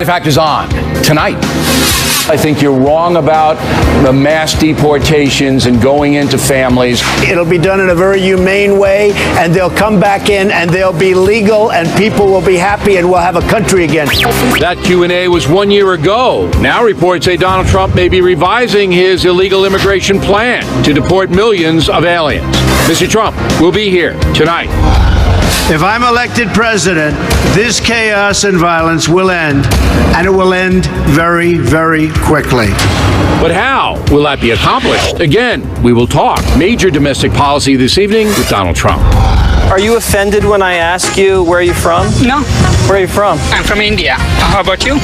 The fact is on tonight. I think you're wrong about the mass deportations and going into families. It'll be done in a very humane way, and they'll come back in, and they'll be legal, and people will be happy, and we'll have a country again. That Q&A was 1 year ago. Now reports say Donald Trump may be revising his illegal immigration plan to deport millions of aliens. Mr. Trump will be here tonight. If I'm elected president, this chaos and violence will end, and it will end very, very quickly. But how will that be accomplished? Again, we will talk major domestic policy this evening with Donald Trump. Are you offended when I ask you where are you from? No. Where are you from? I'm from India. How about you?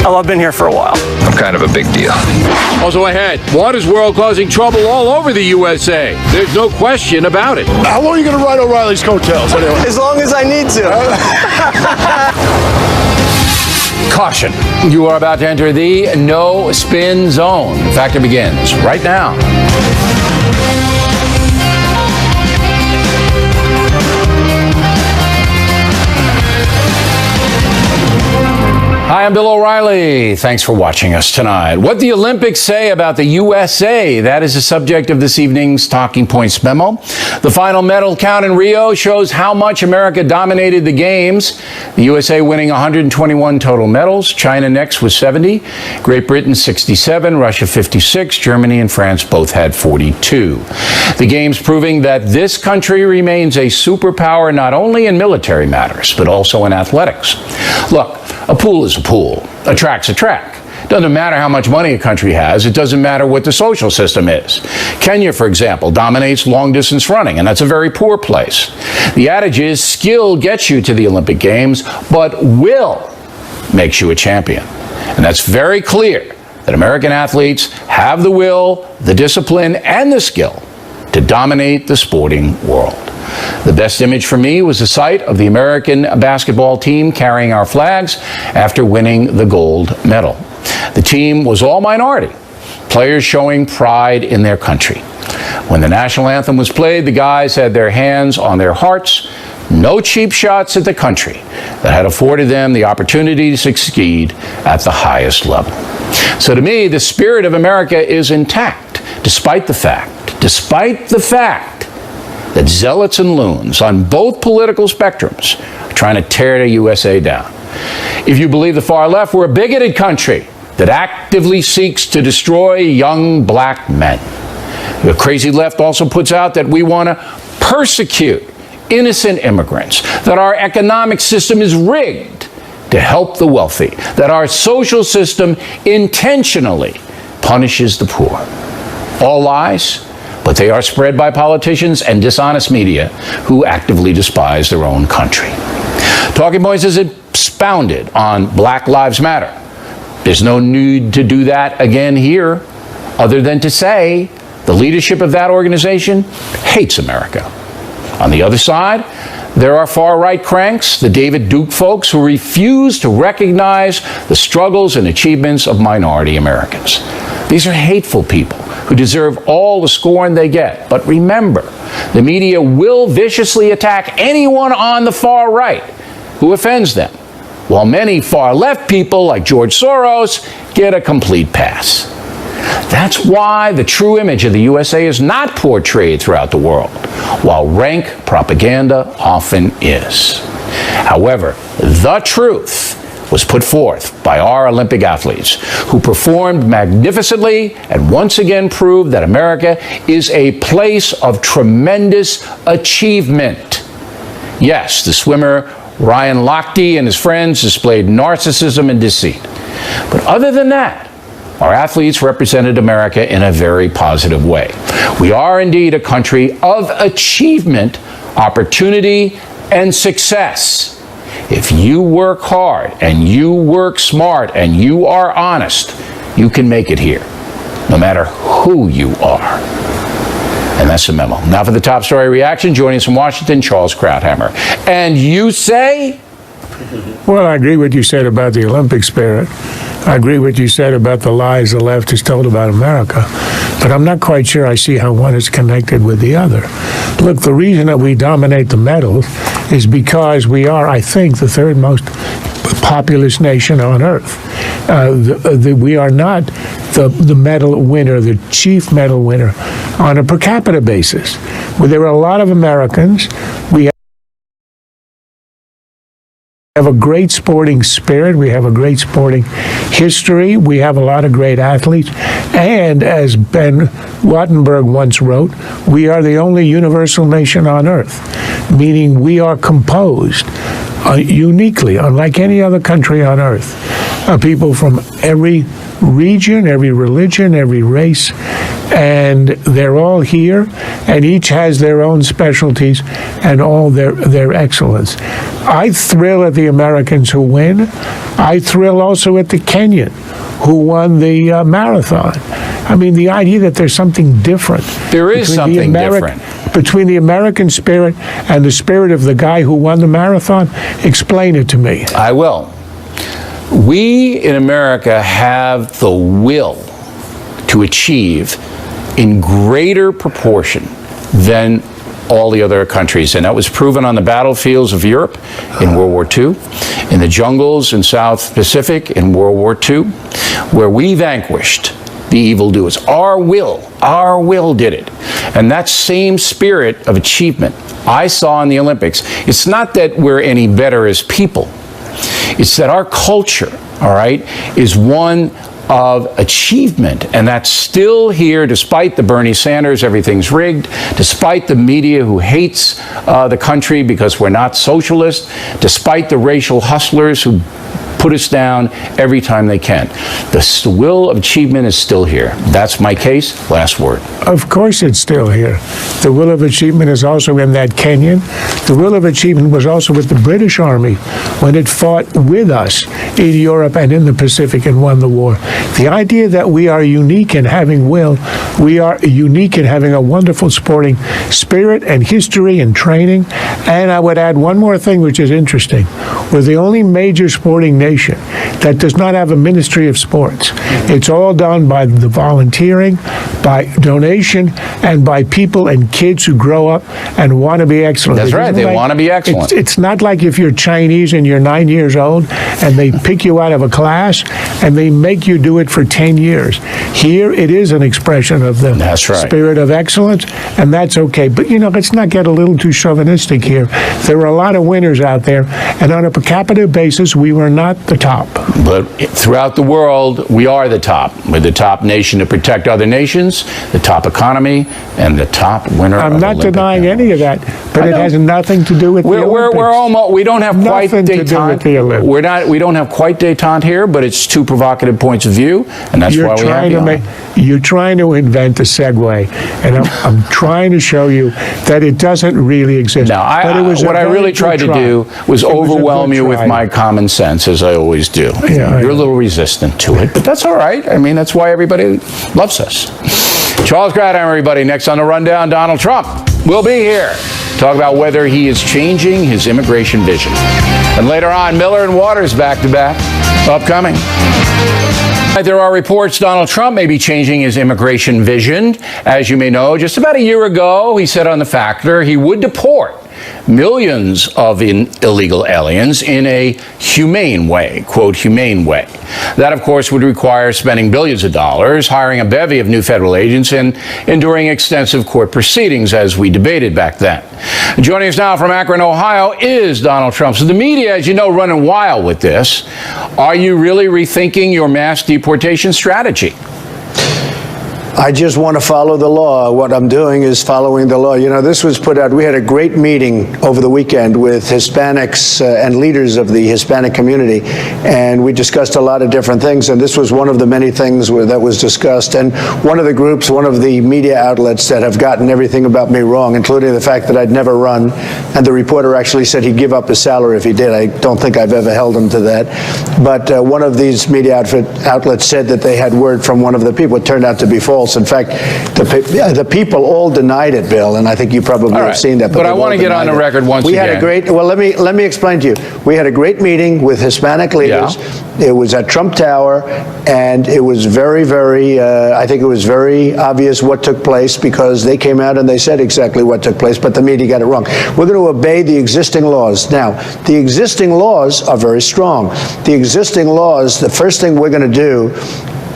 Oh, I've been here for a while. I'm kind of a big deal. Also ahead, water's world causing trouble all over the USA. There's no question about it. How long are you going to ride O'Reilly's coattails anyway? As long as I need to. Caution. You are about to enter the no spin zone. Factor begins right now. Hi, I'm Bill O'Reilly. Thanks for watching us tonight. What the Olympics say about the USA, that is the subject of this evening's Talking Points memo. The final medal count in Rio shows how much America dominated the games. The USA winning 121 total medals. China next with 70. Great Britain 67. Russia 56. Germany and France both had 42. The games proving that this country remains a superpower not only in military matters, but also in athletics. Look, a pool is a pool. A track's a track. Doesn't matter how much money a country has. It doesn't matter what the social system is. Kenya, for example, dominates long-distance running, and that's a very poor place. The adage is skill gets you to the Olympic Games, but will makes you a champion. And that's very clear that American athletes have the will, the discipline, and the skill to dominate the sporting world. The best image for me was the sight of the American basketball team carrying our flags after winning the gold medal. The team was all minority, players showing pride in their country. When the national anthem was played, the guys had their hands on their hearts. No cheap shots at the country that had afforded them the opportunity to succeed at the highest level. So to me, the spirit of America is intact, despite the fact that zealots and loons on both political spectrums are trying to tear the USA down. If you believe the far left, we're a bigoted country that actively seeks to destroy young black men. The crazy left also puts out that we want to persecute innocent immigrants, that our economic system is rigged to help the wealthy, that our social system intentionally punishes the poor. All lies, but they are spread by politicians and dishonest media who actively despise their own country. Talking Points is expounded on Black Lives Matter. There's no need to do that again here, other than to say the leadership of that organization hates America. On the other side, there are far-right cranks, the David Duke folks, who refuse to recognize the struggles and achievements of minority Americans. These are hateful people who deserve all the scorn they get. But remember, the media will viciously attack anyone on the far right who offends them, while many far-left people, like George Soros, get a complete pass. That's why the true image of the USA is not portrayed throughout the world, while rank propaganda often is. However, the truth was put forth by our Olympic athletes, who performed magnificently and once again proved that America is a place of tremendous achievement. Yes, the swimmer Ryan Lochte and his friends displayed narcissism and deceit. But other than that, our athletes represented America in a very positive way. We are indeed a country of achievement, opportunity, and success. If you work hard and you work smart and you are honest, you can make it here, no matter who you are. And that's the memo. Now for the top story reaction, joining us from Washington, Charles Krauthammer. And you say? Well, I agree what you said about the Olympic spirit. I agree what you said about the lies the left has told about America. But I'm not quite sure I see how one is connected with the other. Look, the reason that we dominate the medals is because we are, I think, the third most populous nation on earth. We are not the medal winner, the chief medal winner on a per capita basis. Well, there are a lot of Americans. We have a great sporting spirit. We have a great sporting history. We have a lot of great athletes. And as Ben Wattenberg once wrote, we are the only universal nation on earth, meaning we are composed uniquely, unlike any other country on earth, people from every region, every religion, every race, and they're all here, and each has their own specialties and all their excellence. I thrill at the Americans who win. I thrill also at the Kenyan who won the marathon. I mean, the idea that there's something different. There is something different. Between the American spirit and the spirit of the guy who won the marathon, explain it to me. I will. We in America have the will to achieve in greater proportion than all the other countries. And that was proven on the battlefields of Europe in World War II, in the jungles in South Pacific in World War II, where we vanquished the evildoers. Our will did it. And that same spirit of achievement I saw in the Olympics. It's not that we're any better as people. It's that our culture, all right, is one of achievement, and that's still here despite the Bernie Sanders, everything's rigged, despite the media who hates the country because we're not socialist, despite the racial hustlers who put us down every time they can. The will of achievement is still here. That's my case. Last word. Of course it's still here. The will of achievement is also in that Kenyan. The will of achievement was also with the British Army when it fought with us in Europe and in the Pacific and won the war. The idea that we are unique in having will, we are unique in having a wonderful sporting spirit and history and training. And I would add one more thing which is interesting. We're the only major sporting nation that does not have a Ministry of Sports. It's all done by the volunteering, by donation, and by people and kids who grow up and want to be excellent. That's right. They want to be excellent. It's not like if you're Chinese and you're 9 years old and they pick you out of a class and they make you do it for 10 years. Here it is an expression of the spirit of excellence, and that's okay. But, you know, let's not get a little too chauvinistic here. There are a lot of winners out there, and on a per capita basis, we were not the top. But throughout the world, we are the top. We're the top nation to protect other nations, the top economy, and the top winner I'm of not Olympic denying medals. any of that, but it has nothing to do with the Olympics. We're almost, we don't have quite Nothing to do with the detente. Olympics. We don't have quite detente here, but it's two provocative points of view, and that's why we have you on. You're trying to invent a segue, and I'm trying to show you that it doesn't really exist. No, what I really tried to do was overwhelm you with my common sense, as I always do. Yeah, You're a little resistant to it, but that's all right. I mean, that's why everybody loves us. Charles Gradham, everybody. Next on the Rundown, Donald Trump will be here. Talk about whether he is changing his immigration vision. And later on, Miller and Waters back-to-back, upcoming. There are reports Donald Trump may be changing his immigration vision. As you may know, just about a year ago, he said on The Factor he would deport millions of illegal aliens in a humane way, quote, humane way. That, of course, would require spending billions of dollars, hiring a bevy of new federal agents, and enduring extensive court proceedings, as we debated back then. Joining us now from Akron, Ohio, is Donald Trump. So the media, as you know, running wild with this. Are you really rethinking your mass deportation strategy? I just want to follow the law. What I'm doing is following the law. You know, this was put out. We had a great meeting over the weekend with Hispanics and leaders of the Hispanic community, and we discussed a lot of different things, and this was one of the many things that was discussed. And one of the groups, one of the media outlets that have gotten everything about me wrong, including the fact that I'd never run, and the reporter actually said he'd give up his salary if he did. I don't think I've ever held him to that. But one of these media outlets said that they had word from one of the people. It turned out to be false. false. In fact, the people all denied it, Bill, and I think you probably All right. have seen that. But I they've want to all get on denied the it. record once We again. had a great, well, let me explain to you. We had a great meeting with Hispanic leaders. It was at Trump Tower, and it was very, very, I think it was very obvious what took place because they came out and they said exactly what took place, but the media got it wrong. We're going to obey the existing laws. Now, the existing laws are very strong. The existing laws, the first thing we're going to do,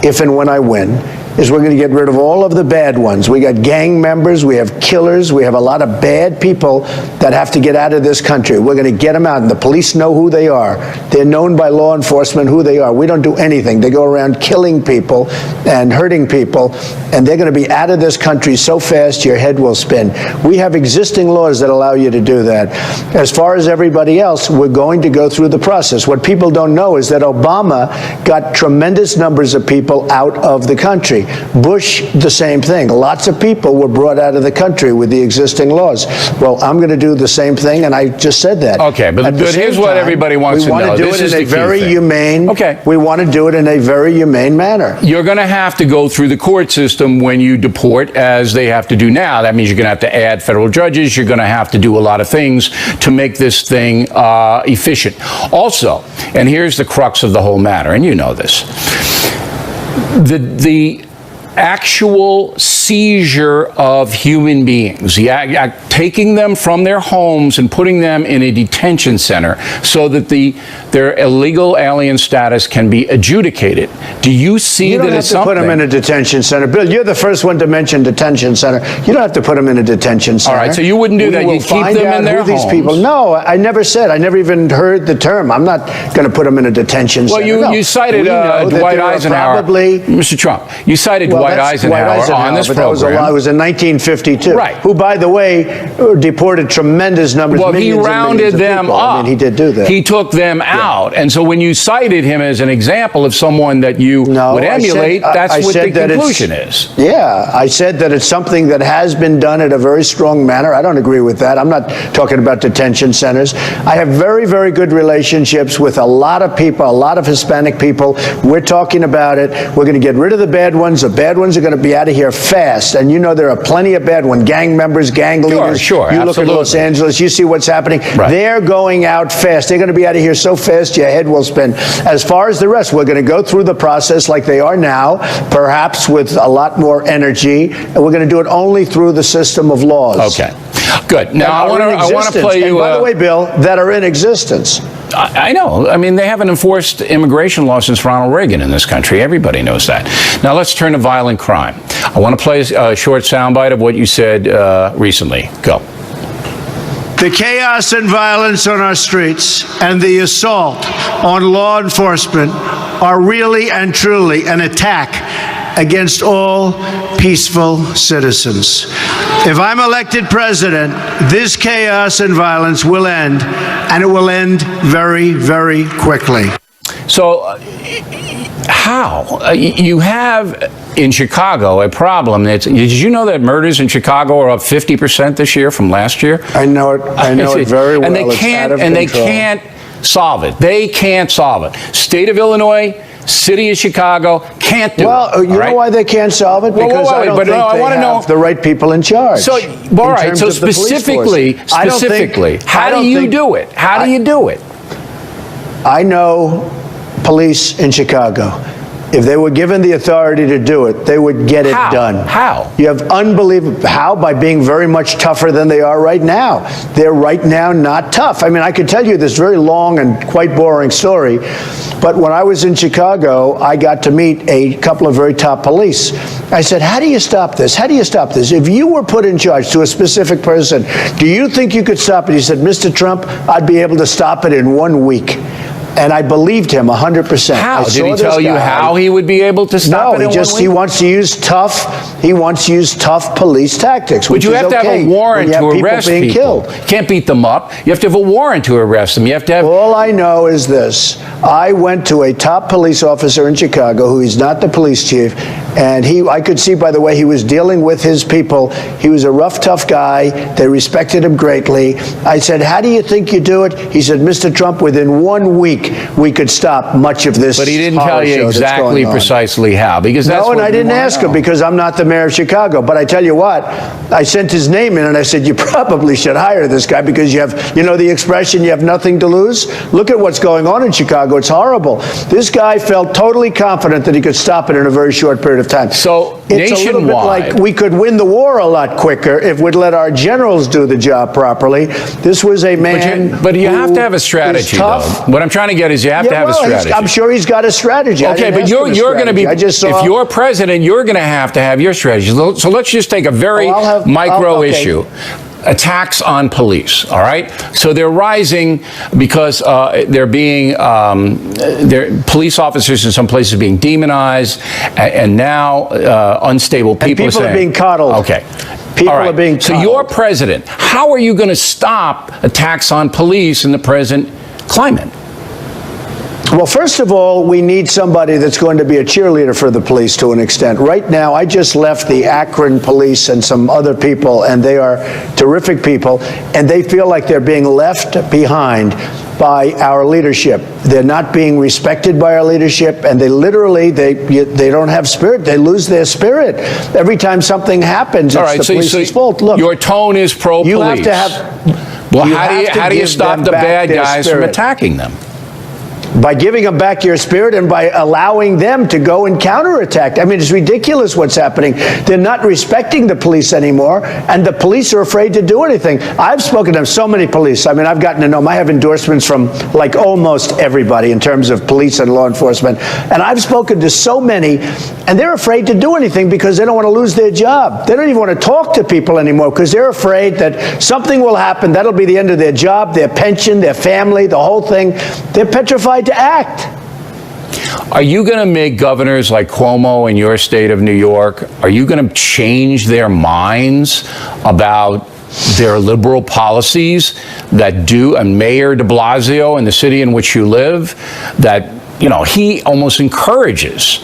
if and when I win, is we're going to get rid of all of the bad ones. We got gang members, we have killers, we have a lot of bad people that have to get out of this country. We're going to get them out, and the police know who they are. They're known by law enforcement who they are. We don't do anything. They go around killing people and hurting people, and they're going to be out of this country so fast your head will spin. We have existing laws that allow you to do that. As far as everybody else, we're going to go through the process. What people don't know is that Obama got tremendous numbers of people out of the country. Bush, the same thing. Lots of people were brought out of the country with the existing laws. Well, I'm going to do the same thing, and I just said that. Okay, but here's what everybody wants to know. We want to do it in a very humane. Okay. We want to do it in a very humane manner. You're going to have to go through the court system when you deport, as they have to do now. That means you're going to have to add federal judges. You're going to have to do a lot of things to make this thing efficient. Also, and here's the crux of the whole matter, and you know this, the actual seizure of human beings, taking them from their homes and putting them in a detention center so that their illegal alien status can be adjudicated. Do you see that as something? You don't have to put them in a detention center. Bill, you're the first one to mention detention center. You don't have to put them in a detention center. All right, so you wouldn't do that. You keep them in their homes. These people. No, I never said. I never even heard the term. I'm not going to put them in a detention center. Well, you cited Dwight Eisenhower. Mr. Trump, you cited Dwight Eisenhower on this program. It was in 1952. Right. Who, by the way, deported tremendous numbers. Well, he rounded them up. I mean, he did do that. He took them out. And so when you cited him as an example of someone that you would emulate, that's what the conclusion is. Yeah, I said that it's something that has been done in a very strong manner. I don't agree with that. I'm not talking about detention centers. I have very, very good relationships with a lot of people, a lot of Hispanic people. We're talking about it. We're going to get rid of the bad ones. The bad ones are going to be out of here fast. And you know there are plenty of bad ones. Gang members, gang leaders. Sure, you look at Los Angeles, you see what's happening. Right. They're going out fast. They're going to be out of here so fast your head will spin. As far as the rest, we're going to go through the process like they are now, perhaps with a lot more energy, and we're going to do it only through the system of laws. Okay, good. Now I want to play you. And by the way, Bill, that are in existence. I know. I mean, they haven't enforced immigration law since Ronald Reagan in this country. Everybody knows that. Now let's turn to violent crime. I want to play a short soundbite of what you said recently. Go. The chaos and violence on our streets and the assault on law enforcement are really and truly an attack against all peaceful citizens. If I'm elected president, this chaos and violence will end, and it will end very, very quickly. So, how? You have in Chicago a problem. Did you know that murders in Chicago are up 50% this year from last year? I know it. I know it very well. And they can't solve it. They can't solve it. State of Illinois, City of Chicago can't do it. Well, you know why they can't solve it? Because I don't think they have the right people in charge. So, all right. So specifically, how do you do it? How do you do it? I know police in Chicago. If they were given the authority to do it, they would get it done. How? You have unbelievable. How? By being very much tougher than they are right now. They're right now not tough. I mean, I could tell you this very long and quite boring story, but when I was in Chicago, I got to meet a couple of very top police. I said, how do you stop this? How do you stop this? If you were put in charge to a specific person, do you think you could stop it? He said, Mr. Trump, I'd be able to stop it in 1 week. And I believed him 100%. How? Did he tell you how he would be able to stop it in 1 week? He wants to use tough police tactics. But you have to have a warrant to arrest people. You can't beat them up. You have to have a warrant to arrest them. You have to have. All I know is this. I went to a top police officer in Chicago who is not the police chief, and I could see by the way he was dealing with his people, he was a rough, tough guy. They respected him greatly. I said, how do you think you do it? He said, Mr. Trump, within 1 week, week, we could stop much of this. But he didn't tell horror you show that's exactly going on. precisely how, because that's No, and what I we didn't wanna ask know. him because I'm not the mayor of Chicago. But I tell you what, I sent his name in and I said, you probably should hire this guy because you have, you know the expression, you have nothing to lose? Look at what's going on in Chicago. It's horrible. This guy felt totally confident that he could stop it in a very short period of time. So it's a little bit nationwide- like we could win the war a lot quicker if we'd let our generals do the job properly. This was a man. But you have who to have a is strategy, tough. though. What I'm trying to get is you have to have a strategy. I'm sure he's got a strategy. I Okay, didn't but ask him a you're going to be, strategy. I just saw, if you're president, you're going to have your strategy. So let's just take a very micro okay. issue. Attacks on police, all right? So they're rising because they're being, police officers in some places being demonized, and now unstable people, people are saying, being coddled. Okay. People All right. are being So coddled. you're president. How are you going to stop attacks on police in the present climate? Well, first of all, we need somebody that's going to be a cheerleader for the police to an extent. Right now, I just left the Akron police and some other people, and they are terrific people, and they feel like they're being left behind by our leadership. They're not being respected by our leadership, and they literally, they don't have spirit. They lose their spirit. Every time something happens, All it's right, the police's fault. Look, your tone is pro-police. you have to have... Well, you how have do you give stop them the back bad their guys from spirit. attacking them? By giving them back your spirit and by allowing them to go and counterattack. I mean, it's ridiculous what's happening. They're not respecting the police anymore, and the police are afraid to do anything. I've spoken to so many police. I mean, I've gotten to know them. I have endorsements from like almost everybody in terms of police and law enforcement. And I've spoken to so many, and they're afraid to do anything because they don't want to lose their job. They don't even want to talk to people anymore because they're afraid that something will happen. That'll be the end of their job, their pension, their family, the whole thing. They're petrified to act. Are you going to make governors like Cuomo in your state of New York, are you going to change their minds about their liberal policies that do, and Mayor de Blasio in the city in which you live, that, you know, he almost encourages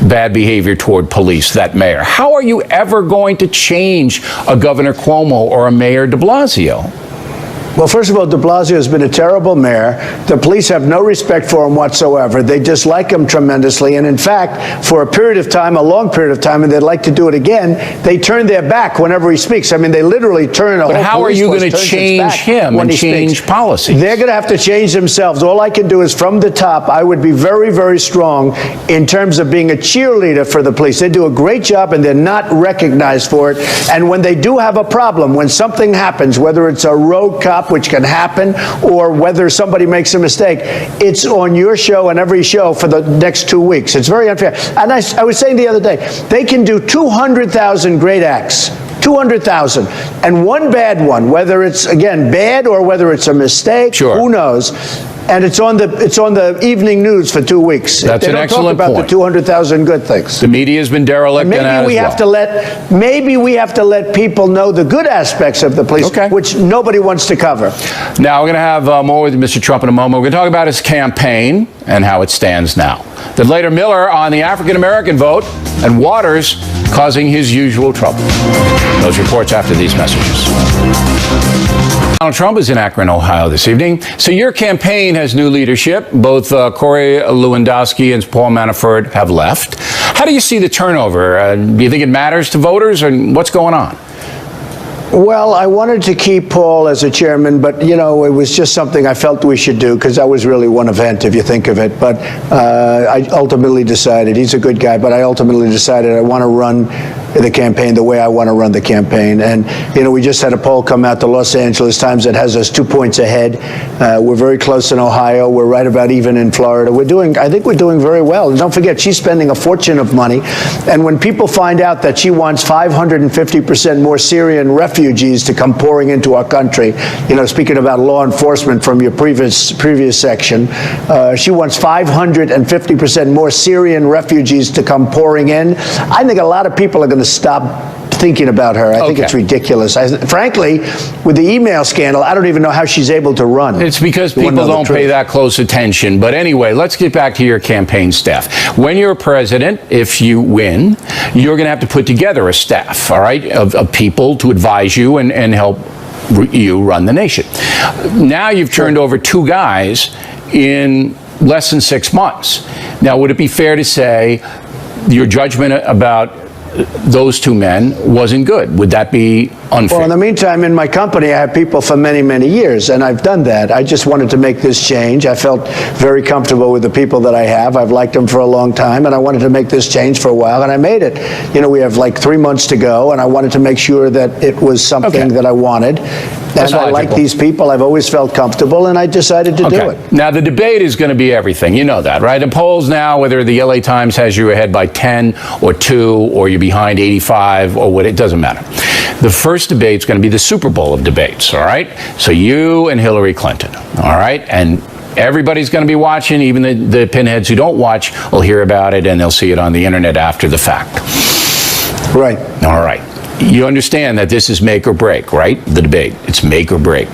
bad behavior toward police, that mayor? How are you ever going to change a Governor Cuomo or a Mayor de Blasio? Well, first of all, de Blasio has been a terrible mayor. The police have no respect for him whatsoever. They dislike him tremendously. And in fact, for a period of time, a long period of time, and they'd like to do it again, they turn their back whenever he speaks. I mean, they literally turn a whole But how are police you force going to turns its change back him when and he change speaks. policies? They're going to have to change themselves. All I can do is from the top, I would be very, very strong in terms of being a cheerleader for the police. They do a great job, and they're not recognized for it. And when they do have a problem, when something happens, whether it's a road cop, which can happen, or whether somebody makes a mistake, it's on your show and every show for the next 2 weeks. It's very unfair. And I was saying the other day, they can do 200,000 great acts. 200,000. And one bad one, whether it's, again, bad or whether it's a mistake, who knows? And it's on the evening news for 2 weeks. That's they an don't excellent talk about point. the 200,000 good things. The media has been derelict in that as well. Maybe we have to let people know the good aspects of the police, which nobody wants to cover. Now, we're going to have more with Mr. Trump in a moment. We're going to talk about his campaign and how it stands now. Then later, Miller on the African-American vote and Waters causing his usual trouble. Those reports after these messages. Donald Trump is in Akron, Ohio this evening. So your campaign has new leadership. Both Corey Lewandowski and Paul Manafort have left. How do you see the turnover? Do you think it matters to voters, or what's going on? Well, I wanted to keep Paul as a chairman, but, you know, it was just something I felt we should do because that was really one event, if you think of it. But I ultimately decided, he's a good guy, but I ultimately decided I want to run the campaign the way I want to run the campaign. And, you know, we just had a poll come out, the Los Angeles Times, that has us 2 points ahead. We're very close in Ohio. We're right about even in Florida. I think we're doing very well. And don't forget, she's spending a fortune of money. And when people find out that she wants 550% more Syrian refugees to come pouring into our country, you know, speaking about law enforcement from your previous section, she wants 550% more Syrian refugees to come pouring in. I think a lot of people are going to stop thinking about her. I think it's ridiculous. Frankly, with the email scandal, I don't even know how she's able to run. It's because people don't pay that close attention. But anyway, let's get back to your campaign staff. When you're president, if you win, you're going to have to put together a staff, all right, of people to advise you and help you run the nation. Now you've turned over two guys in less than 6 months. Now, would it be fair to say your judgment about those two men wasn't good? Would that be unfair? Well, in the meantime, in my company, I have people for many, many years, and I've done that. I just wanted to make this change. I felt very comfortable with the people that I have. I've liked them for a long time, and I wanted to make this change for a while, and I made it. You know, we have like 3 months to go, and I wanted to make sure that it was something that I wanted. And I like these people. I've always felt comfortable, and I decided to do it. Now, the debate is going to be everything. You know that, right? The polls now, whether the LA Times has you ahead by 10 or 2, or you're behind 85, or what, it doesn't matter. The first debate is going to be the Super Bowl of debates, all right? So you and Hillary Clinton, all right? And everybody's going to be watching. Even the pinheads who don't watch will hear about it, and they'll see it on the internet after the fact. Right. All right. You understand that this is make or break, right? The debate. It's make or break.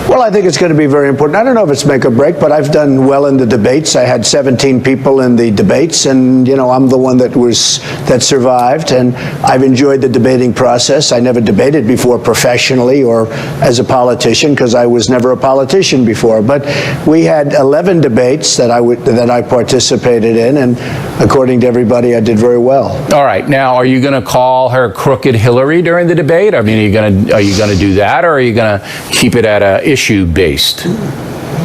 Well, I think it's going to be very important. I don't know if it's make or break, but I've done well in the debates. I had 17 people in the debates, and, you know, I'm the one that survived, and I've enjoyed the debating process. I never debated before professionally or as a politician, because I was never a politician before. But we had 11 debates that I participated in, and according to everybody, I did very well. All right. Now, are you going to call her Crooked Hillary during the debate? I mean, are you going to do that, or are you going to keep it at a issue-based?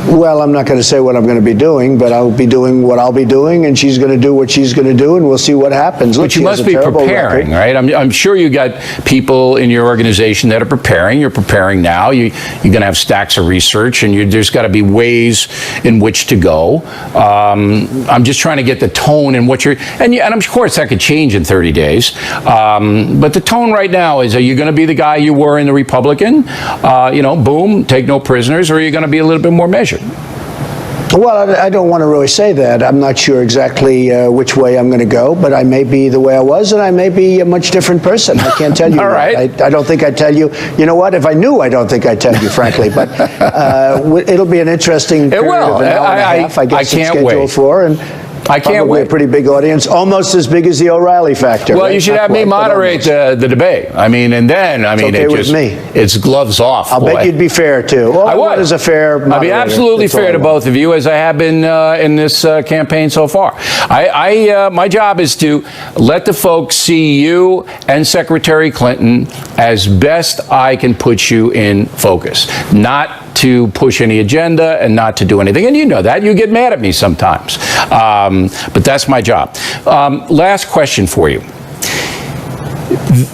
Well, I'm not going to say what I'm going to be doing, but I'll be doing what I'll be doing, and she's going to do what she's going to do, and we'll see what happens. But you must be preparing, right? I'm sure you got people in your organization that are preparing. You're preparing now. You're going to have stacks of research, and there's got to be ways in which to go. I'm just trying to get the tone and what and of course that could change in 30 days. But the tone right now is: are you going to be the guy you were in the Republican? Boom, take no prisoners, or are you going to be a little bit more measured? Well, I don't want to really say that. I'm not sure exactly which way I'm going to go, but I may be the way I was, and I may be a much different person. I can't tell you. All right. I don't think I'd tell you. You know what? If I knew, I don't think I'd tell you, frankly. But it'll be an interesting period of an hour and a half. I guess it's scheduled for, and I can't wait. A pretty big audience, almost as big as the O'Reilly factor. Well, right? you should have me moderate the debate. I mean, and then, I mean, it's gloves off. I'll bet you'd be fair, too. All I would. As a fair moderator. I'll be absolutely fair to both of you, as I have been in this campaign so far. My job is to let the folks see you and Secretary Clinton as best I can put you in focus. Not to push any agenda and not to do anything. And you know that. You get mad at me sometimes. But that's my job. Last question for you.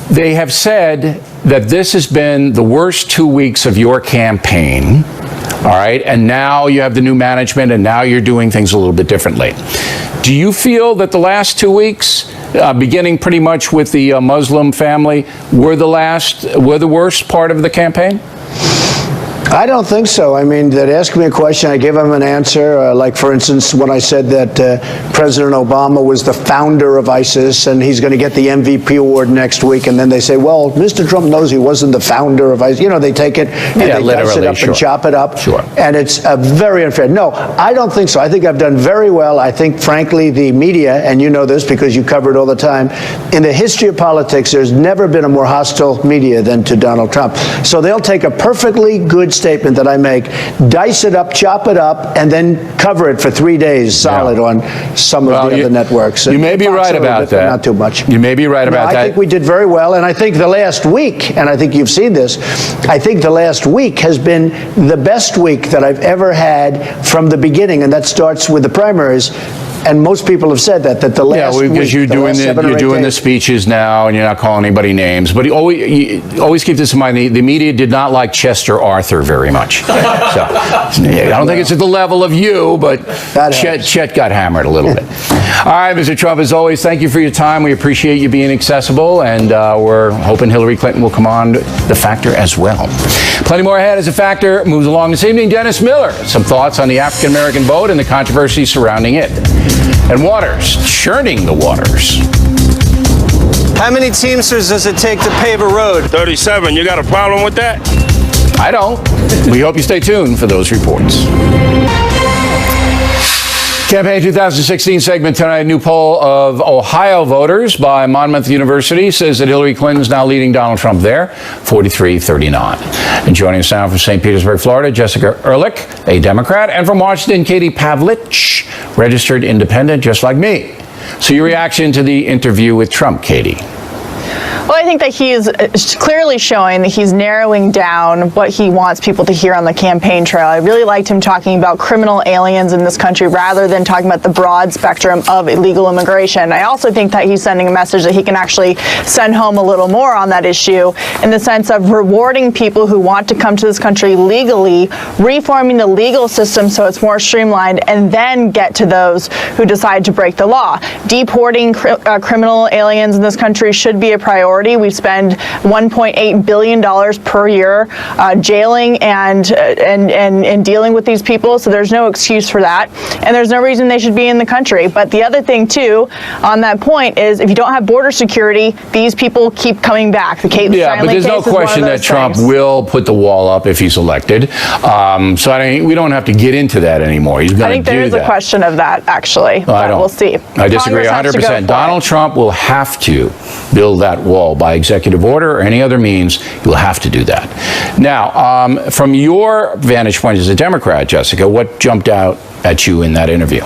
They have said that this has been the worst 2 weeks of your campaign. All right. And now you have the new management, and now you're doing things a little bit differently. Do you feel that the last 2 weeks, beginning pretty much with the Muslim family, were the worst part of the campaign? I don't think so. I mean, they'd ask me a question, I give them an answer. Like, for instance, when I said that President Obama was the founder of ISIS and he's going to get the MVP award next week, and then they say, well, Mr. Trump knows he wasn't the founder of ISIS. You know, they take it and they dice it up and chop it up. Sure. And it's very unfair. No, I don't think so. I think I've done very well. I think, frankly, the media, and you know this because you cover it all the time, in the history of politics, there's never been a more hostile media than to Donald Trump. So they'll take a perfectly good statement that I make, dice it up, chop it up, and then cover it for 3 days solid on some of the other networks. You may be right about that. Not too much. You may be right about that. I think we did very well, and I think the last week, and I think you've seen this, I think the last week has been the best week that I've ever had from the beginning, and that starts with the primaries. And most people have said that the last week, because you're doing the speeches now, and you're not calling anybody names. But you always keep this in mind: the media did not like Chester Arthur very much. So I don't think it's at the level of you, but Chet got hammered a little bit. All right, Mr. Trump, as always, thank you for your time. We appreciate you being accessible, and we're hoping Hillary Clinton will come on The Factor as well. Plenty more ahead as The Factor moves along this evening. Dennis Miller, some thoughts on the African-American vote and the controversy surrounding it. And waters, churning the waters. How many Teamsters does it take to pave a road? 37. You got a problem with that? I don't. We hope you stay tuned for those reports. Campaign 2016 segment tonight. A new poll of Ohio voters by Monmouth University says that Hillary Clinton's now leading Donald Trump there, 43-39. And joining us now from St. Petersburg, Florida, Jessica Ehrlich, a Democrat, and from Washington, Katie Pavlich, registered independent, just like me. So your reaction to the interview with Trump, Katie? Well, I think that he is clearly showing that he's narrowing down what he wants people to hear on the campaign trail. I really liked him talking about criminal aliens in this country rather than talking about the broad spectrum of illegal immigration. I also think that he's sending a message that he can actually send home a little more on that issue in the sense of rewarding people who want to come to this country legally, reforming the legal system so it's more streamlined, and then get to those who decide to break the law. Deporting criminal aliens in this country should be a priority. We spend $1.8 billion per year jailing and dealing with these people, so there's no excuse for that, and there's no reason they should be in the country. But the other thing, too, on that point is if you don't have border security, these people keep coming back. The Kate Yeah, but there's no question that Trump will put the wall up if he's elected. So we don't have to get into that anymore. He's going to do that. I think there is a question of that, actually, but we'll see. I disagree 100%. Donald Trump will have to build that wall by executive order or any other means. You'll have to do that. Now, from your vantage point as a Democrat, Jessica, what jumped out at you in that interview?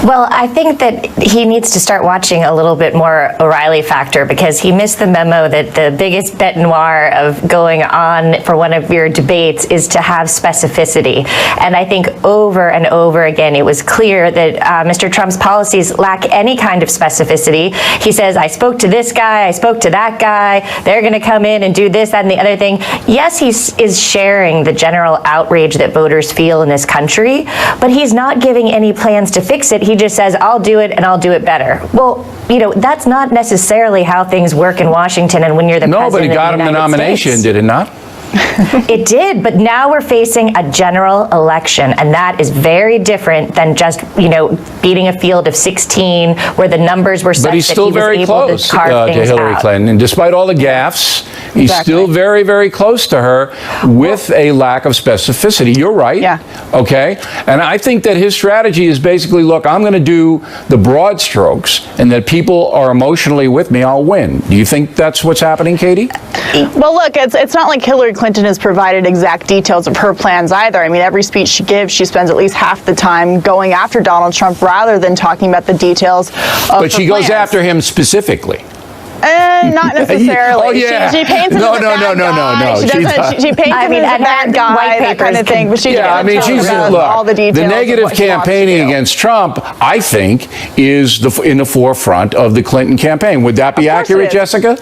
Well, I think that he needs to start watching a little bit more O'Reilly factor, because he missed the memo that the biggest bête noire of going on for one of your debates is to have specificity. And I think over and over again, it was clear that Mr. Trump's policies lack any kind of specificity. He says, I spoke to this guy, I spoke to that guy, they're going to come in and do this, that, and the other thing. Yes, he is sharing the general outrage that voters feel in this country, but he's not giving any plans to fix it. He just says, I'll do it and I'll do it better. Well, you know, that's not necessarily how things work in Washington and when you're the president of the United States. No, but it got him the nomination, did it not? It did, but now we're facing a general election, and that is very different than just, you know, beating a field of 16 where the numbers were such but he's that still he was very able close to carve to things Hillary out. Clinton. And despite all the gaffes, he's still very, very close to her with a lack of specificity. You're right. Yeah. Okay. And I think that his strategy is basically, look, I'm going to do the broad strokes, and that people are emotionally with me, I'll win. Do you think that's what's happening, Katie? Well, look, it's not like Hillary Clinton has provided exact details of her plans either. I mean, every speech she gives, she spends at least half the time going after Donald Trump rather than talking about the details of But she goes after him specifically. Not necessarily. Oh, yeah. She paints him as a bad guy. She paints him as a bad guy, that kind of thing. But she she's all the details. The negative campaigning against Trump, I think, is in the forefront of the Clinton campaign. Would that be accurate, Jessica?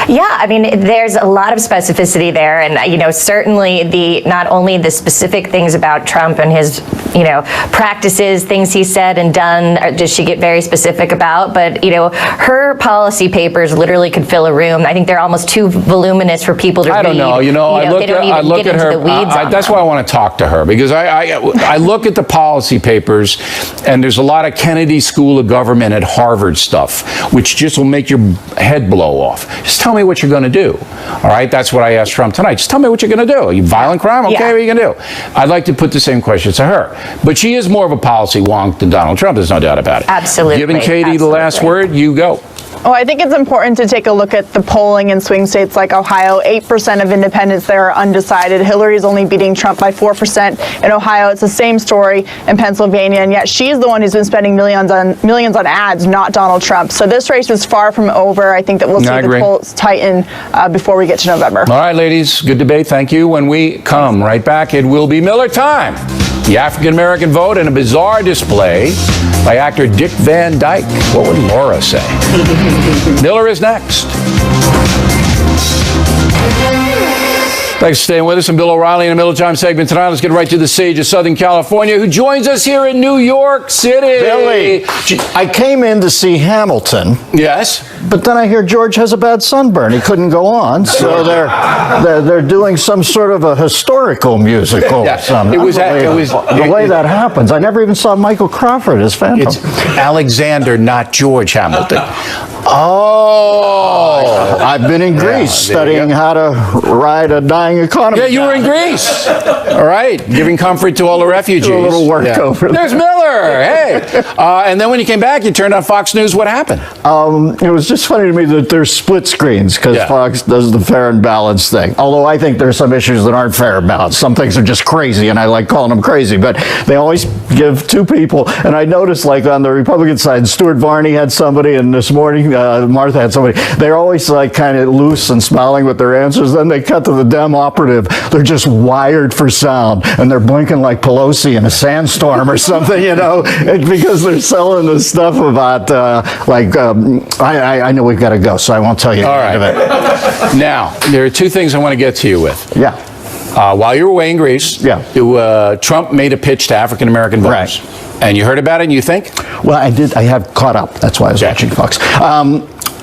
Yeah, I mean, there's a lot of specificity there, and, you know, certainly not only the specific things about Trump and his, you know, practices, things he said and done, does she get very specific about, but, you know, her policy papers literally could fill a room. I think they're almost too voluminous for people to read. I don't know. You know, I look at her. That's why I want to talk to her, because I look at the policy papers, and there's a lot of Kennedy School of Government at Harvard stuff, which just will make your head blow off. Just tell me what you're going to do. All right, that's what I asked Trump tonight. Just tell me what you're going to do. Are you violent crime? Okay, what are you going to do? I'd like to put the same question to her. But she is more of a policy wonk than Donald Trump. There's no doubt about it. Absolutely. Giving Katie the last word, you go. Well, I think it's important to take a look at the polling in swing states like Ohio. 8% of independents there are undecided. Hillary's only beating Trump by 4%. In Ohio, it's the same story in Pennsylvania, and yet she's the one who's been spending millions on ads, not Donald Trump. So this race is far from over. I think that we'll see the polls tighten before we get to November. All right, ladies, good debate. Thank you. When we come right back, it will be Miller time. The African-American vote in a bizarre display by actor Dick Van Dyke. What would Laura say? Miller is next. Thanks for staying with us. I'm Bill O'Reilly in the Middle Time segment tonight. Let's get right to the sage of Southern California, who joins us here in New York City. Billy, I came in to see Hamilton. Yes. But then I hear George has a bad sunburn. He couldn't go on, so they're doing some sort of a historical musical. Yeah, it was the way that happens. I never even saw Michael Crawford as Phantom. It's Alexander, not George Hamilton. Oh. I've been in Greece studying how to ride a dying economy. Yeah, you were in Greece. All right, giving comfort to all the refugees. Do a little work over there. There's Miller. Hey. And then when you came back, you turned on Fox News. What happened? It was just funny to me that there's split screens because Fox does the fair and balanced thing. Although I think there's some issues that aren't fair and balanced. Some things are just crazy, and I like calling them crazy. But they always give two people. And I noticed, like on the Republican side, Stuart Varney had somebody, and this morning Martha had somebody. They're always like kind of loose and smiling with their answers. Then they cut to the Dem operative. They're just wired for sound, and they're blinking like Pelosi in a sandstorm or something, you know, because they're selling this stuff about I know we've got to go, so I won't tell you All the end right. of it. Now, there are two things I want to get to you with. Yeah. While you were away in Greece, Trump made a pitch to African American voters. Right. And you heard about it and you think? Well, I did. I have caught up. That's why I was watching Fox.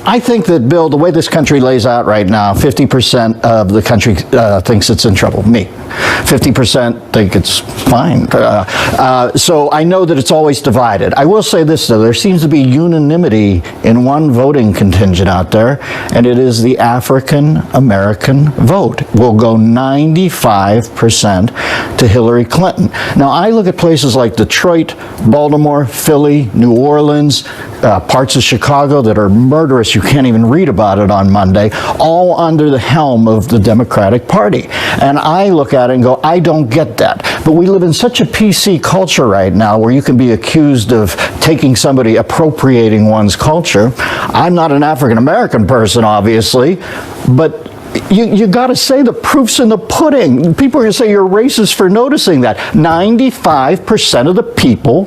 I think that, Bill, the way this country lays out right now, 50% of the country thinks it's in trouble. Me. 50% think it's fine. So I know that it's always divided. I will say this, though. There seems to be unanimity in one voting contingent out there, and it is the African American vote. Will go 95% to Hillary Clinton. Now, I look at places like Detroit, Baltimore, Philly, New Orleans, parts of Chicago that are murderous. You can't even read about it on Monday, all under the helm of the Democratic Party. And I look at it and go, I don't get that. But we live in such a PC culture right now where you can be accused of taking somebody, appropriating one's culture. I'm not an African American person, obviously, but you got to say the proof's in the pudding. People are going to say you're racist for noticing that. 95% of the people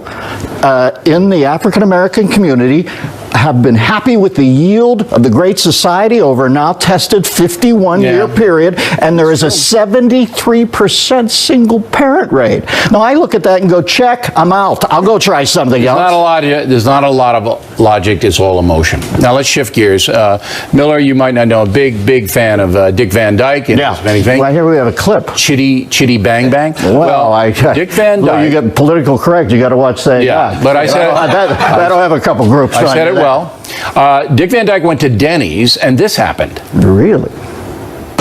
in the African American community have been happy with the yield of the Great Society over a now tested 51-year period, and there is a 73% single parent rate. Now I look at that and go, check, I'm out. I'll go try something else. There's not a lot of logic. It's all emotion. Now let's shift gears. Miller, you might not know, a big fan of Dick Van Dyke. Anything. Well, here we have a clip. Chitty Bang Bang. Well, Dick Van Dyke. Well, you get political correct. You got to watch that. Yeah, but I said that'll have a couple groups. I said it well. Dick Van Dyke went to Denny's, and this happened. Really?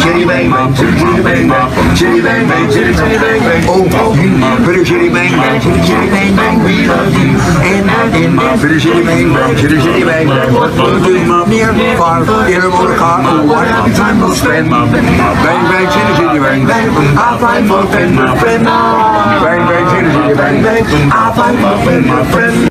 Chitty bang bang, chitty bang bang, chitty bang bang, chitty bang bang. Oh, you pretty chitty bang bang, chitty bang bang. We love you, and I did my pretty chitty bang bang, chitty bang bang. What we'll do, near, far, in a motor car, whatever time we'll spend. Bang bang, chitty bang bang. I'll find more than my friend. Bang bang, chitty bang bang. I'll find more than my friend.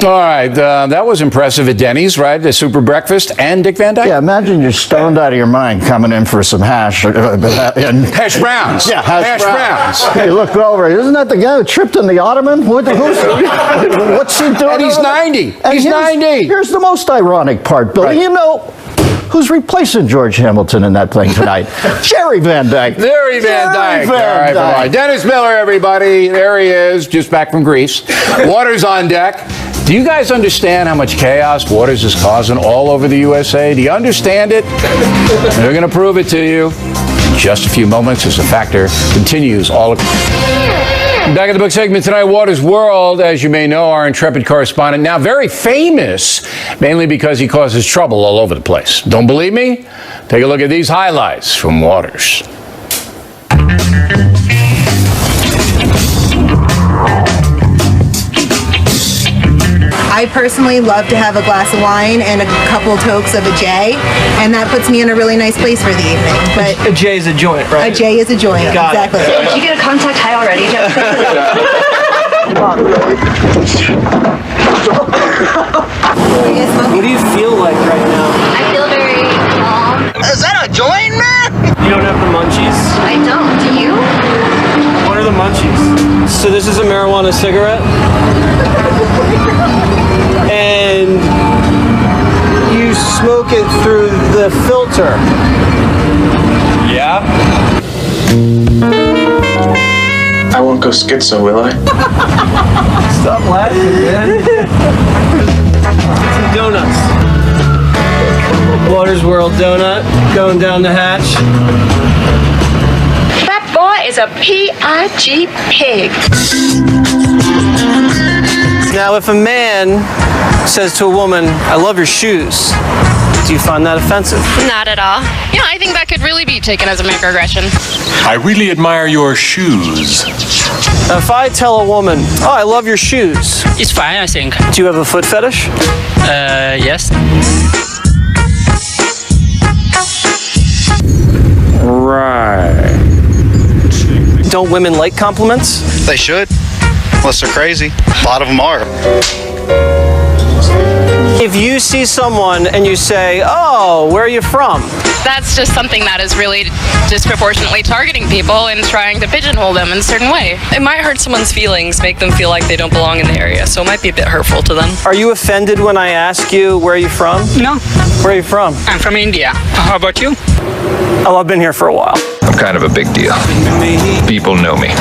All right, that was impressive at Denny's, right? The super breakfast and Dick Van Dyke? Yeah, imagine you're stoned out of your mind coming in for some hash browns. Yeah, hash browns. Hey, look over. Isn't that the guy who tripped in the Ottoman? What's he doing? And he's 90. He's 90. Here's the most ironic part, Bill. Right. You know who's replacing George Hamilton in that thing tonight? Jerry Van Dyke. Jerry Van Dyke. All right, bye-bye. Dennis Miller, everybody. There he is, just back from Greece. Waters on deck. Do you guys understand how much chaos Waters is causing all over the USA? Do you understand it? They're going to prove it to you in just a few moments as the Factor continues all. Back at the book segment tonight, Waters' World, as you may know, our intrepid correspondent, now very famous, mainly because he causes trouble all over the place. Don't believe me? Take a look at these highlights from Waters. I personally love to have a glass of wine and a couple tokes of a J, and that puts me in a really nice place for the evening. But a J is a joint, right? A J is a joint, exactly. Did you get a contact high already, Jeff? What do you feel like right now? I feel very calm. Is that a joint, man? You don't have the munchies? I don't. Do you? What are the munchies? So this is a marijuana cigarette? And you smoke it through the filter. Yeah? I won't go schizo, will I? Stop laughing, man. Some donuts. Waters World donut going down the hatch. That boy is a P.I.G. pig. Now, if a man says to a woman, "I love your shoes," do you find that offensive? Not at all. You know, I think that could really be taken as a microaggression. I really admire your shoes. Now, if I tell a woman, "Oh, I love your shoes," It's fine, I think. do you have a foot fetish? Yes. Right. Don't women like compliments? They should, unless they're crazy. A lot of them are. If you see someone and you say, "Oh, where are you from?" That's just something that is really disproportionately targeting people and trying to pigeonhole them in a certain way. It might hurt someone's feelings, make them feel like they don't belong in the area, so it might be a bit hurtful to them. Are you offended when I ask you, where are you from? No. Where are you from? I'm from India. How about you? Oh, I've been here for a while. I'm kind of a big deal. People know me.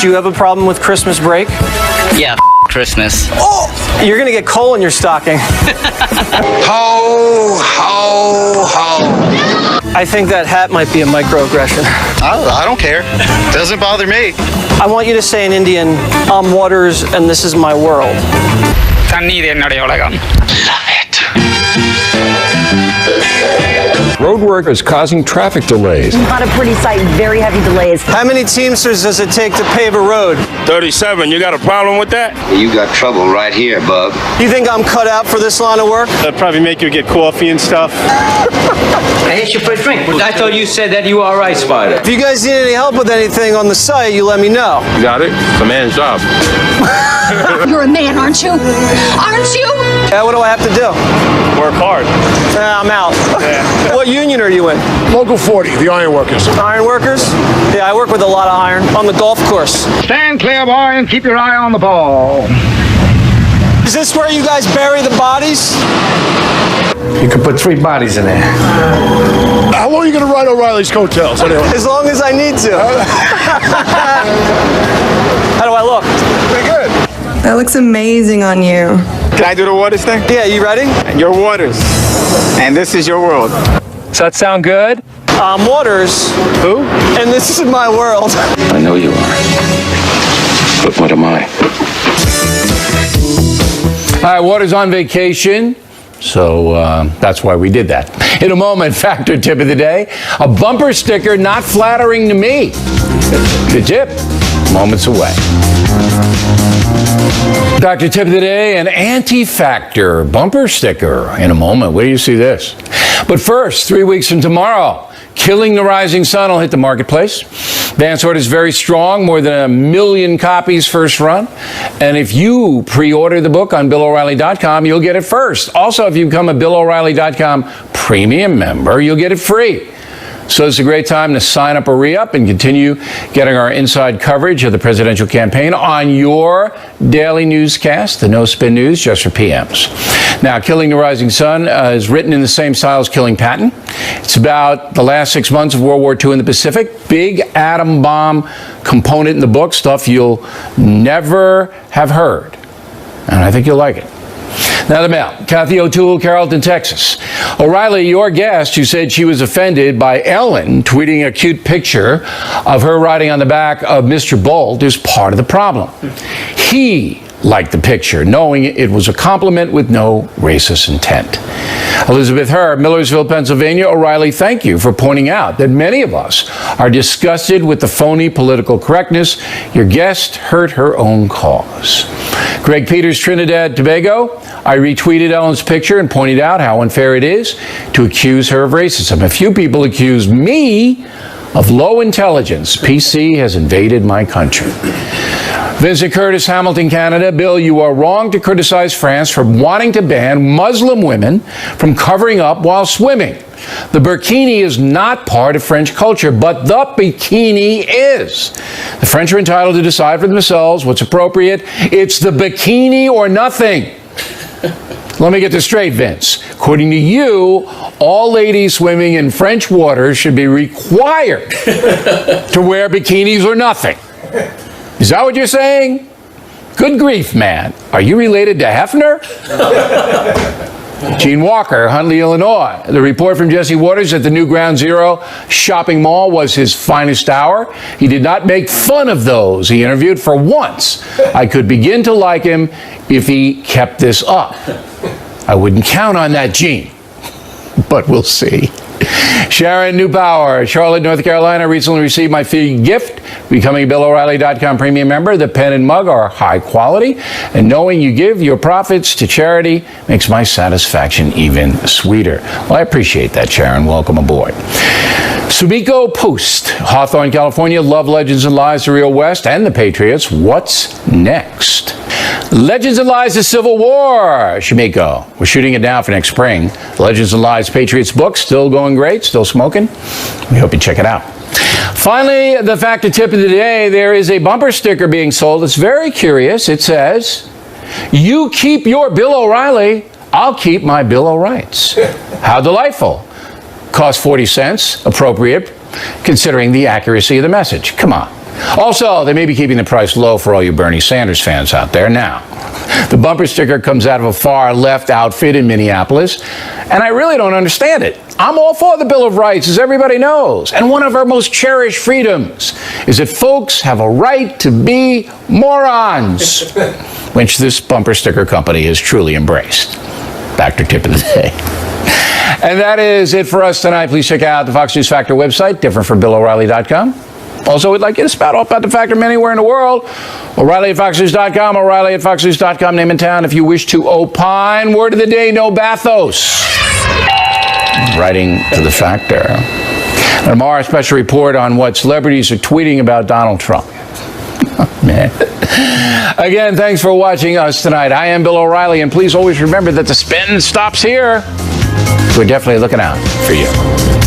Do you have a problem with Christmas break? Yeah, Christmas. Oh! You're gonna get coal in your stocking. Ho, ho, ho. I think that hat might be a microaggression. I don't care. Doesn't bother me. I want you to say in Indian, "I'm waters and this is my world." Road work is causing traffic delays. Not a pretty sight, very heavy delays. How many Teamsters does it take to pave a road? 37. You got a problem with that? You got trouble right here, bub. You think I'm cut out for this line of work? That'd probably make you get coffee and stuff. Hey, it's your first drink. I thought you said that you were all right, Spider. If you guys need any help with anything on the site, you let me know. You got it? It's a man's job. You're a man, aren't you? Aren't you? Yeah, what do I have to do? Work hard. I'm out. Yeah. What union are you in? Local 40, the Iron Workers. Iron workers? Yeah, I work with a lot of iron on the golf course. Stand clear, boy, and keep your eye on the ball. Is this where you guys bury the bodies? You could put 3 bodies in there. How long are you going to ride O'Reilly's coattails anyway? As long as I need to. How do I look? Pretty good. That looks amazing on you. Can I do the waters thing? Yeah, you ready? Your waters. And this is your world. Does that sound good? I'm Waters. Who? And this is my world. I know you are. But what am I? All right, Water's on vacation, so that's why we did that. In a moment, factor tip of the day, a bumper sticker not flattering to me. The tip, moments away. Factor tip of the day, an anti-factor bumper sticker. In a moment, where do you see this? But first, 3 weeks from tomorrow, Killing the Rising Sun will hit the marketplace. Advance order is very strong, more than 1 million copies first run. And if you pre-order the book on BillO'Reilly.com, you'll get it first. Also, if you become a BillO'Reilly.com premium member, you'll get it free. So it's a great time to sign up or re-up and continue getting our inside coverage of the presidential campaign on your daily newscast, the No Spin News, just for PMs. Now, Killing the Rising Sun is written in the same style as Killing Patton. It's about the last 6 months of World War II in the Pacific. Big atom bomb component in the book, stuff you'll never have heard. And I think you'll like it. Now the mail. Kathy O'Toole, Carrollton, Texas. O'Reilly, your guest, who said she was offended by Ellen tweeting a cute picture of her riding on the back of Mr. Bolt, is part of the problem. He liked the picture, knowing it was a compliment with no racist intent. Elizabeth Herr, Millersville, Pennsylvania. O'Reilly, thank you for pointing out that many of us are disgusted with the phony political correctness. Your guest hurt her own cause. Greg Peters, Trinidad, Tobago. I retweeted Ellen's picture and pointed out how unfair it is to accuse her of racism. A few people accuse me of low intelligence. PC has invaded my country. Vincent Curtis, Hamilton, Canada. Bill, you are wrong to criticize France for wanting to ban Muslim women from covering up while swimming. The burkini is not part of French culture, but the bikini is. The French are entitled to decide for themselves what's appropriate. It's the bikini or nothing. Let me get this straight, Vince. According to you, all ladies swimming in French waters should be required to wear bikinis or nothing. Is that what you're saying? Good grief, man. Are you related to Hefner? Gene Walker, Huntley, Illinois. The report from Jesse Waters at the new Ground Zero shopping mall was his finest hour. He did not make fun of those he interviewed for once. I could begin to like him if he kept this up. I wouldn't count on that, Gene, but we'll see. Sharon Newpower, Charlotte, North Carolina, recently received my free gift, becoming a BillO'Reilly.com premium member. The pen and mug are high quality, and knowing you give your profits to charity makes my satisfaction even sweeter. Well, I appreciate that, Sharon. Welcome aboard. Sumiko Post, Hawthorne, California. Love Legends and Lies, The Real West, and the Patriots. What's next? Legends and Lies, The Civil War. Sumiko, we're shooting it now for next spring. Legends and Lies, Patriots book, still going great, still smoking. We hope you check it out. Finally, the factor tip of the day. There is a bumper sticker being sold. It's very curious. It says, "You keep your Bill O'Reilly, I'll keep my Bill O'Rights." How delightful. Cost 40 cents, appropriate, considering the accuracy of the message. Come on. Also, they may be keeping the price low for all you Bernie Sanders fans out there. Now, the bumper sticker comes out of a far-left outfit in Minneapolis, and I really don't understand it. I'm all for the Bill of Rights, as everybody knows, and one of our most cherished freedoms is that folks have a right to be morons, which this bumper sticker company has truly embraced. Factor tip of the day. And that is it for us tonight. Please check out the Fox News Factor website, different from BillO'Reilly.com. Also, we'd like you to spout off about the Factor anywhere in the world. O'Reilly at FoxNews.com, O'Reilly at FoxNews.com, name and town. If you wish to opine, word of the day, no bathos. Writing to the Factor. And tomorrow, a special report on what celebrities are tweeting about Donald Trump. Man. Again, thanks for watching us tonight. I am Bill O'Reilly, and please always remember that the spin stops here. We're definitely looking out for you.